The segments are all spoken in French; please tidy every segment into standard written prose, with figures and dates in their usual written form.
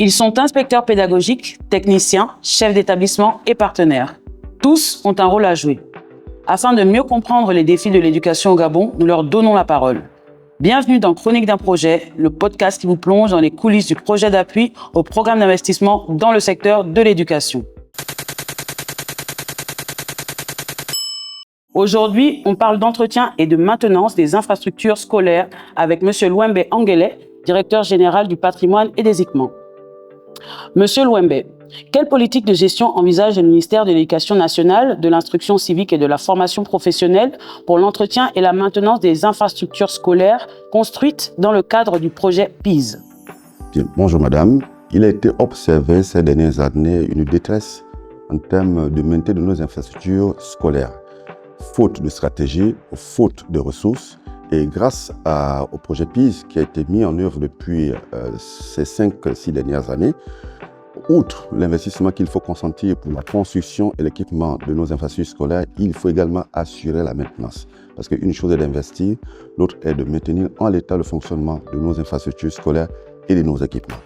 Ils sont inspecteurs pédagogiques, techniciens, chefs d'établissement et partenaires. Tous ont un rôle à jouer. Afin de mieux comprendre les défis de l'éducation au Gabon, nous leur donnons la parole. Bienvenue dans Chronique d'un projet, le podcast qui vous plonge dans les coulisses du projet d'appui au programme d'investissement dans le secteur de l'éducation. Aujourd'hui, on parle d'entretien et de maintenance des infrastructures scolaires avec M. Louembe Anguele, directeur général du patrimoine et des équipements. Monsieur Louembe, quelle politique de gestion envisage le ministère de l'Éducation nationale, de l'Instruction civique et de la formation professionnelle pour l'entretien et la maintenance des infrastructures scolaires construites dans le cadre du projet PIS? Bien, bonjour madame. Il a été observé ces dernières années une détresse en termes de maintien de nos infrastructures scolaires. Faute de stratégie, faute de ressources, et grâce au projet PIS qui a été mis en œuvre depuis ces 5-6 dernières années, outre l'investissement qu'il faut consentir pour la construction et l'équipement de nos infrastructures scolaires, il faut également assurer la maintenance. Parce qu'une chose est d'investir, l'autre est de maintenir en l'état le fonctionnement de nos infrastructures scolaires et de nos équipements.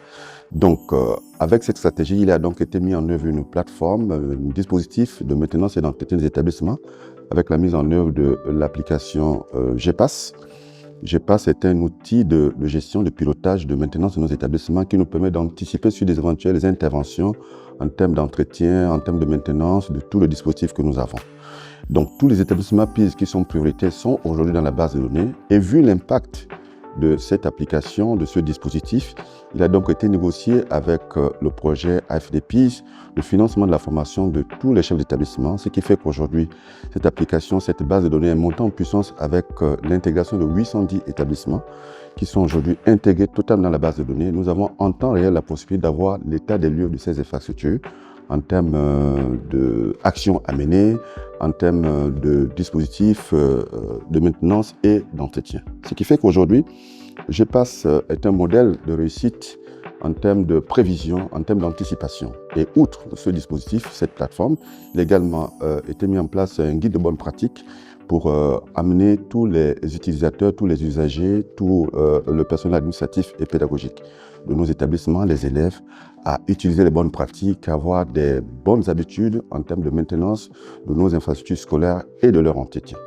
Donc, avec cette stratégie, il a donc été mis en œuvre une plateforme, un dispositif de maintenance et d'entretien des établissements avec la mise en œuvre de l'application GEPAS. GEPAS est un outil de gestion, de pilotage, de maintenance de nos établissements qui nous permet d'anticiper sur des éventuelles interventions en termes d'entretien, en termes de maintenance de tout le dispositif que nous avons. Donc, tous les établissements PIS qui sont prioritaires sont aujourd'hui dans la base de données et vu l'impact de cette application, de ce dispositif, il a donc été négocié avec le projet AFD PIS, le financement de la formation de tous les chefs d'établissement, ce qui fait qu'aujourd'hui, cette application, cette base de données est montée en puissance avec l'intégration de 810 établissements qui sont aujourd'hui intégrés totalement dans la base de données. Nous avons en temps réel la possibilité d'avoir l'état des lieux de ces infrastructures en termes d'actions à mener, en termes de dispositifs de maintenance et d'entretien. Ce qui fait qu'aujourd'hui, GEPAS est un modèle de réussite en termes de prévision, en termes d'anticipation. Et outre ce dispositif, cette plateforme, il a également été mis en place un guide de bonne pratique pour amener tous les utilisateurs, tous les usagers, tout le personnel administratif et pédagogique de nos établissements, les élèves, à utiliser les bonnes pratiques, à avoir des bonnes habitudes en termes de maintenance de nos infrastructures scolaires et de leur entretien.